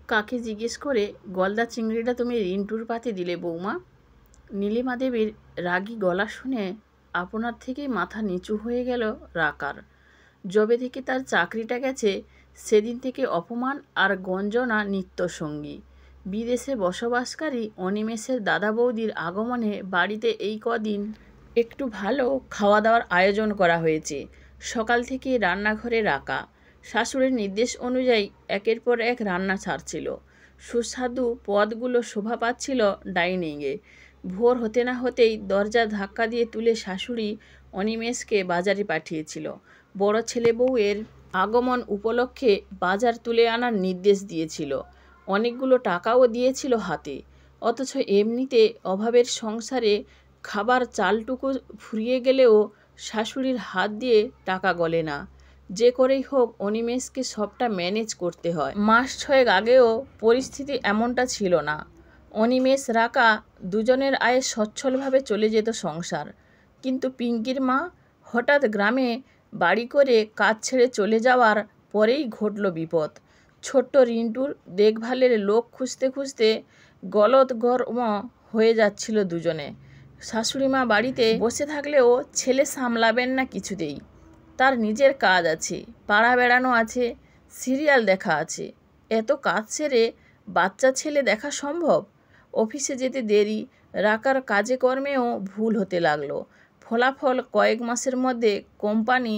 কাকে জিজ্ঞেস করে গলদা চিংড়িটা তুমি রিন্টুর পাতে দিলে বৌমা? নীলিমা দেবীর রাগী গলা শুনে আপনার থেকেই মাথা নিচু হয়ে গেল রাকার। যবে থেকে তার চাকরিটা গেছে সেদিন থেকে অপমান আর গঞ্জনা নিত্যসঙ্গী। বিদেশে বসবাসকারী অনিমেষের দাদা বৌদির আগমনে বাড়িতে এই কদিন একটু ভালো খাওয়া দাওয়ার আয়োজন করা হয়েছে। সকাল থেকে রান্নাঘরে রাকা শাশুড়ির নির্দেশ অনুযায়ী একের পর এক রান্না ছাড়ছিল। সুস্বাদু পদগুলো শোভা পাচ্ছিল ডাইনিংয়ে। ভোর হতে না হতেই দরজা ধাক্কা দিয়ে তুলে শাশুড়ি অনিমেষকে বাজারে পাঠিয়েছিল। বড় ছেলে বউয়ের আগমন উপলক্ষে বাজার তুলে আনার নির্দেশ দিয়েছিল। অনেকগুলো টাকাও দিয়েছিল হাতে। অথচ এমনিতে অভাবের সংসারে খাবার চালটুকু ফুরিয়ে গেলেও শাশুড়ির হাত দিয়ে টাকা গলে না। যে করেই হোক অনিমেষকে সবটা ম্যানেজ করতে হয়। মাস 6 আগেও পরিস্থিতি এমনটা ছিল না। অনিমেষ রাকা দুজনের আয়ে সচ্ছলভাবে চলে যেত সংসার। কিন্তু পিঙ্কির মা হঠাৎ গ্রামে বাড়ি করে কাজ ছেড়ে চলে যাওয়ার পরেই ঘটল বিপদ। ছোট্ট রিন্টুর দেখভালের লোক খুঁজতে খুঁজতে গলদঘর্ম হয়ে যাচ্ছিল দুজনে। শাশুড়িমা বাড়িতে বসে থাকলেও ছেলে সামলাবেন না কিছুতেই। তার নিজের কাজ আছে, পাড়া বেড়ানো আছে, সিরিয়াল দেখা আছে। এত কাজ সেরে বাচ্চা ছেলে দেখা সম্ভব? অফিসে যেতে দেরি, রাকার কাজে কর্মেও ভুল হতে লাগলো। ফলাফল কয়েক মাসের মধ্যে কোম্পানি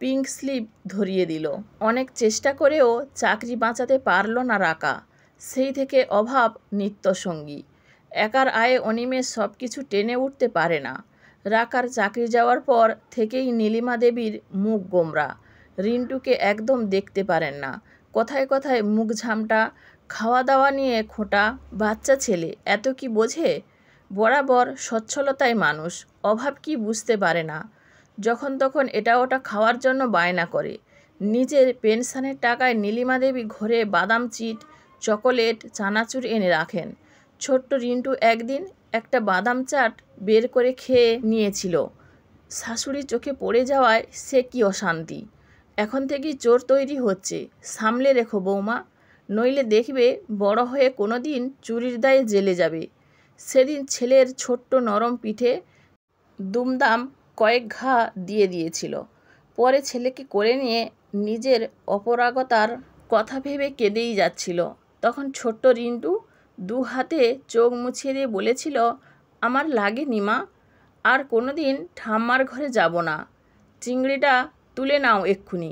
পিঙ্ক স্লিপ ধরিয়ে দিল। অনেক চেষ্টা করেও চাকরি বাঁচাতে পারল না রাকা। সেই থেকে অভাব নিত্যসঙ্গী। একার আয়ে অনিমেষ সব কিছু টেনে উঠতে পারে না। রাকার চাকরি যাওয়ার পর থেকেই নীলিমা দেবীর মুখ গোমরা। রিন্টুকে একদম দেখতে পারেন না। কথায় কথায় মুখ ঝামটা, খাওয়া দাওয়া নিয়ে খোঁটা। বাচ্চা ছেলে এত কি বোঝে? বরাবর সচ্ছলতায় মানুষ, অভাব কি বুঝতে পারে না। যখন তখন এটা ওটা খাওয়ার জন্য বায়না করে। নিজের পেনশনের টাকায় নীলিমা দেবী ঘরে বাদাম চিট, চকোলেট, চানাচুর এনে রাখেন। ছোট্ট রিন্টু একদিন একটা বাদাম চাট বের করে খেয়ে নিয়েছিল। শাশুড়ি চোখে পড়ে যাওয়ায় সে কি অশান্তি। এখন থেকেই চোর তৈরি হচ্ছে, সামলে রেখো বৌমা, নইলে দেখবে বড় হয়ে কোনো দিন চুরির দায়ে জেলে যাবে। সেদিন ছেলের ছোট্ট নরম পিঠে দুমদাম কয়েক ঘা দিয়ে দিয়েছিল। পরে ছেলেকে করে নিয়ে নিজের অপরাগতার কথা ভেবে কেঁদেই যাচ্ছিল। তখন ছোট্ট রিন্টু 2 হাতে চোখ মুছিয়ে দিয়ে বলেছিল, আমার লাগেনি মা, আর কোনো দিন ঠাম্মার ঘরে যাব না। চিংড়িটা তুলে নাও এক্ষুনি।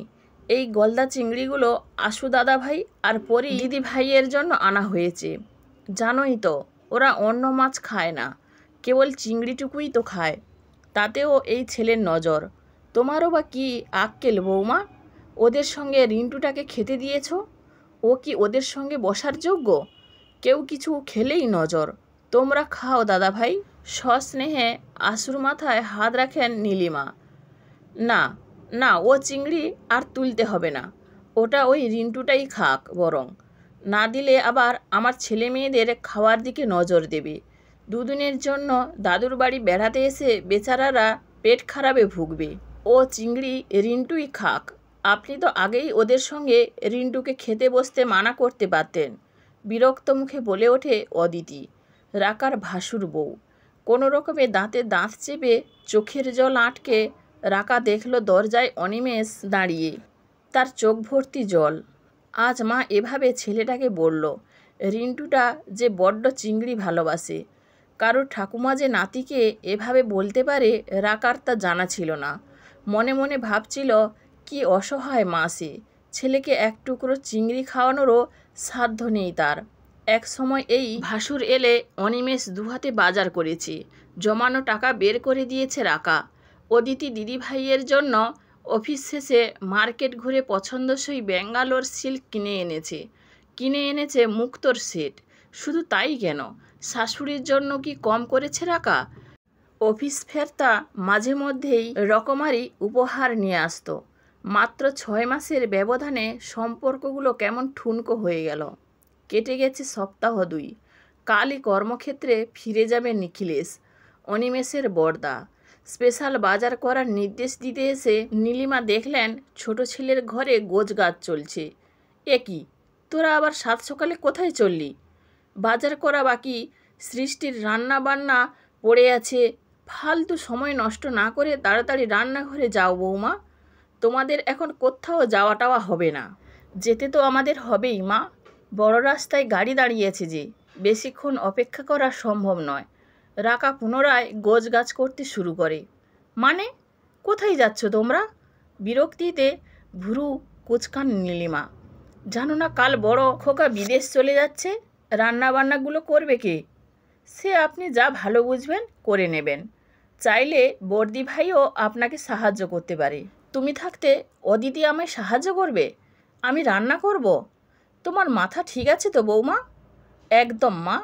এই গলদা চিংড়িগুলো আশু দাদা ভাই আর পরি দিদি ভাইয়ের জন্য আনা হয়েছে। জানোই তো ওরা অন্য মাছ খায় না, কেবল চিংড়িটুকুই তো খায়। তাতেও এই ছেলের নজর। তোমারও বা কি আক্কেল বৌমা? ওদের সঙ্গে রিন্টুটাকে খেতে দিয়েছ? ও কি ওদের সঙ্গে বসার যোগ্য? কেউ কিছু খেলেই নজর। তোমরা খাও দাদা ভাই। সস্নেহে আশুর মাথায় হাত রাখেন নীলিমা। না না, ও চিংড়ি আর তুলতে হবে না। ওটা ওই রিন্টুটাই খাক বরং। না দিলে আবার আমার ছেলে মেয়েদের খাওয়ার দিকে নজর দেবে। দুদিনের জন্য দাদুর বাড়ি বেড়াতে এসে বেচারারা পেট খারাপে ভুগবে। ও চিংড়ি রিন্টুই খাক। আপনি তো আগেই ওদের সঙ্গে রিন্টুকে খেতে বসতে মানা করতে পারতেন, বিরক্ত মুখে বলে ওঠে অদিতি, রাকার ভাসুর বউ। কোনো রকমে দাঁতে দাঁত চেপে চোখের জল আটকে রাকা দেখল দরজায় অনিমেষ দাঁড়িয়ে, তার চোখ ভর্তি জল। আজ মা এভাবে ছেলেটাকে বলল। রিন্টুটা যে বড্ড চিংড়ি ভালোবাসে। কারোর ঠাকুমা যে নাতিকে এভাবে বলতে পারে রাকার তা জানা ছিল না। মনে মনে ভাবছিল, কি অসহায় মা সে। ছেলেকে এক টুকরো চিংড়ি খাওয়ানোরও সাধ্য নেই তার। এক সময় এই ভাসুর এলে অনিমেষ 2 হাতে বাজার করেছে। জমানো টাকা বের করে দিয়েছে রাকা। অদিতি দিদি ভাইয়ের জন্য অফিস শেষে মার্কেট ঘুরে পছন্দসই ব্যাঙ্গালোর সিল্ক কিনে এনেছে মুক্তোর সেট। শুধু তাই কেন, শাশুড়ির জন্য কি কম করেছে রাকা? অফিস ফেরতা মাঝে মধ্যেই রকমারি উপহার নিয়ে আসতো। মাত্র 6 মাসের ব্যবধানে সম্পর্কগুলো কেমন ঠুনকো হয়ে গেল। কেটে গেছে সপ্তাহ 2। কালই কর্মক্ষেত্রে ফিরে যাবে নিখিলেশ, অনিমেষের বড়দা। স্পেশাল বাজার করার নির্দেশ দিতে এসে নীলিমা দেখলেন ছোট ছেলের ঘরে গোছগাছ চলছে। এ কি, তোরা আবার সাত সকালে কোথায় চললি? বাজার করা বাকি, সৃষ্টির রান্না বান্না পড়ে আছে। ফালতু সময় নষ্ট না করে তাড়াতাড়ি রান্নাঘরে যাও বৌমা। তোমাদের এখন কোথাও যাওয়া টাওয়া হবে না। যেতে তো আমাদের হবেই মা, বড় রাস্তায় গাড়ি দাঁড়িয়েছে যে, বেশিক্ষণ অপেক্ষা করা সম্ভব নয়। রাকা পুনরায় গোছগাছ করতে শুরু করে। মানে কোথায় যাচ্ছ তোমরা? বিরক্তিতে ভুরু কুচকান নীলিমা। জানো না কাল বড় খোকা বিদেশ চলে যাচ্ছে? রান্না বান্নাগুলো করবে কে? সে আপনি যা ভালো বুঝবেন করে নেবেন। চাইলে বর্দি ভাইও আপনাকে সাহায্য করতে পারে। তুমি থাকতে অদিতি আমায় সাহায্য করবে? আমি রান্না করব? তোমার মাথা ঠিক আছে তো বৌমা? একদম মা।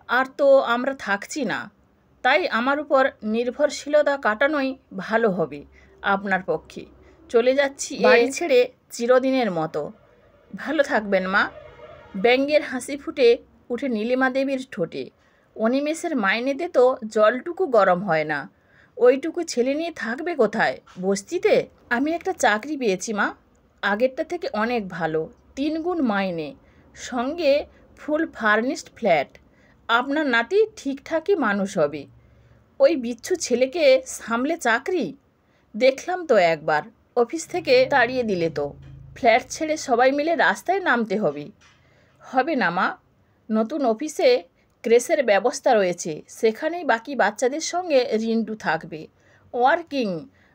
আর তো আমরা থাকছি না, তাই আমার উপর নির্ভরশীলতা কাটানোই ভালো হবে আপনার পক্ষে। চলে যাচ্ছি বাড়ি ছেড়ে চিরদিনের মতো। ভালো থাকবেন মা। ব্যঙ্গের হাসি ফুটে উঠে নীলিমা দেবীর ঠোঁটে। অনিমেষের মাইনেতে তো জলটুকু গরম হয় না। ওইটুকু ছেলে নিয়ে থাকবে কোথায়? বস্তিতে? আমি একটা চাকরি পেয়েছি মা, আগেরটা থেকে অনেক ভালো। 3 গুণ মাইনে, সঙ্গে ফুল ফার্নিশড ফ্ল্যাট। আপনার নাতি ঠিকঠাকই মানুষ হবে। ওই বিচ্ছু ছেলেকে সামলে চাকরি? দেখলাম তো একবার, অফিস থেকে তাড়িয়ে দিলে তো। ফ্ল্যাট ছেড়ে সবাই মিলে রাস্তায় নামতে হবে। হবে না মা, নতুন অফিসে ক্রেশের ব্যবস্থা রয়েছে, সেখানেই বাকি বাচ্চাদের সঙ্গে রিন্টু থাকবে। ওয়ার্কিং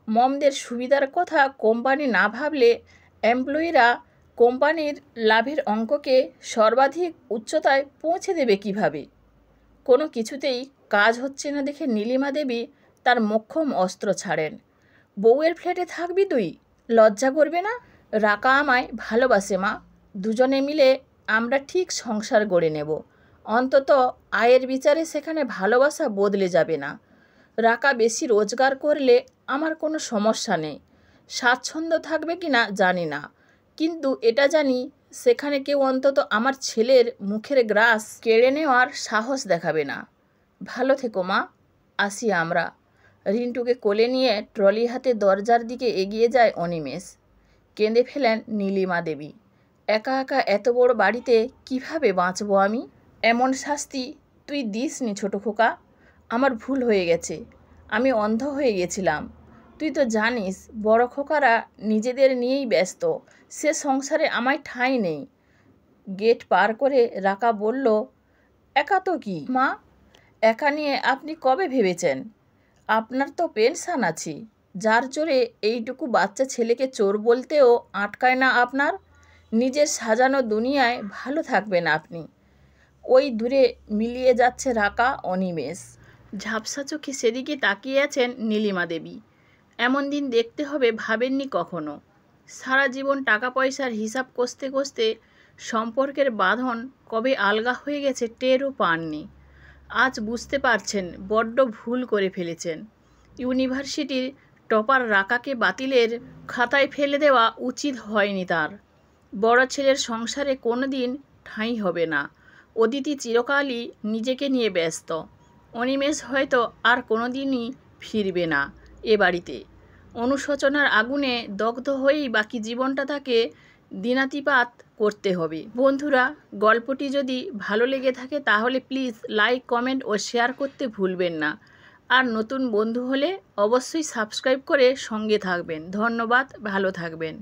মমদের সুবিধার কথা কোম্পানি না ভাবলে এমপ্লয়িরা কোম্পানির লাভের অঙ্ককে সর্বাধিক উচ্চতায় পৌঁছে দেবে কিভাবে? কোনো কিছুতেই কাজ হচ্ছে না দেখে নীলিমা দেবী তার মোক্ষম অস্ত্র ছাড়েন। বউয়ের ফ্ল্যাটে থাকবি তুই? লজ্জা করবে না? রাকা আমায় ভালোবাসে মা, দুজনে মিলে আমরা ঠিক সংসার গড়ে নেব। অন্তত আয়ের বিচারে সেখানে ভালোবাসা বদলে যাবে না। রাকা বেশি রোজগার করলে আমার কোনো সমস্যা নেই। স্বাচ্ছন্দ্য থাকবে কি না জানি না, কিন্তু এটা জানি সেখানে কেউ অন্তত আমার ছেলের মুখের গ্রাস কেড়ে নেওয়ার সাহস দেখাবে না। ভালো থেকো মা, আসি আমরা। রিন্টুকে কোলে নিয়ে ট্রলি হাতে দরজার দিকে এগিয়ে যায় অনিমেষ। কেঁদে ফেলেন নীলিমা দেবী। একা একা এত বড় বাড়িতে কিভাবে বাঁচবো আমি? এমন শাস্তি তুই দিসনি ছোটো খোকা। আমার ভুল হয়ে গেছে, আমি অন্ধ হয়ে গেছিলাম। তুই তো জানিস বড় খোকারা নিজেদের নিয়েই ব্যস্ত, সে সংসারে আমায় ঠাঁই নেই। গেট পার করে রাকা বলল, একা তো কি মা, একা নিয়ে আপনি কবে ভেবেছেন? আপনার তো পেনশন আছে, যার জোরে এইটুকু বাচ্চা ছেলেকে চোর বলতেও আটকায় না আপনার। নিজের সাজানো দুনিয়ায় ভালো থাকবেন আপনি। ওই দূরে মিলিয়ে যাচ্ছে রাকা অনিমেষ। ঝাপসা চোখে সেদিকে তাকিয়ে আছেন নীলিমা দেবী। এমন দিন দেখতে হবে ভাবেননি কখনো। সারা জীবন টাকা পয়সার হিসাব কষতে কষতে সম্পর্কের বাঁধন কবে আলগা হয়ে গেছে টেরও পাননি। আজ বুঝতে পারছেন বড্ড ভুল করে ফেলেছেন। ইউনিভার্সিটির টপার রাকাকে বাতিলের খাতায় ফেলে দেওয়া উচিত হয়নি তার। বড় ছেলের সংসারে কোনো দিন ঠাঁই হবে না। অদিতি চিরকালই নিজেকে নিয়ে ব্যস্ত। অনিমেষ হয়তো আর কোনো দিনই ফিরবে না এ বাড়িতে। অনুশোচনার আগুনে দগ্ধ হয়েই বাকি জীবনটা তাকে দিনাতিপাত করতে হবে। বন্ধুরা, গল্পটি যদি ভালো লেগে থাকে তাহলে প্লিজ লাইক, কমেন্ট ও শেয়ার করতে ভুলবেন না। আর নতুন বন্ধু হলে অবশ্যই সাবস্ক্রাইব করে সঙ্গে থাকবেন। ধন্যবাদ, ভালো থাকবেন।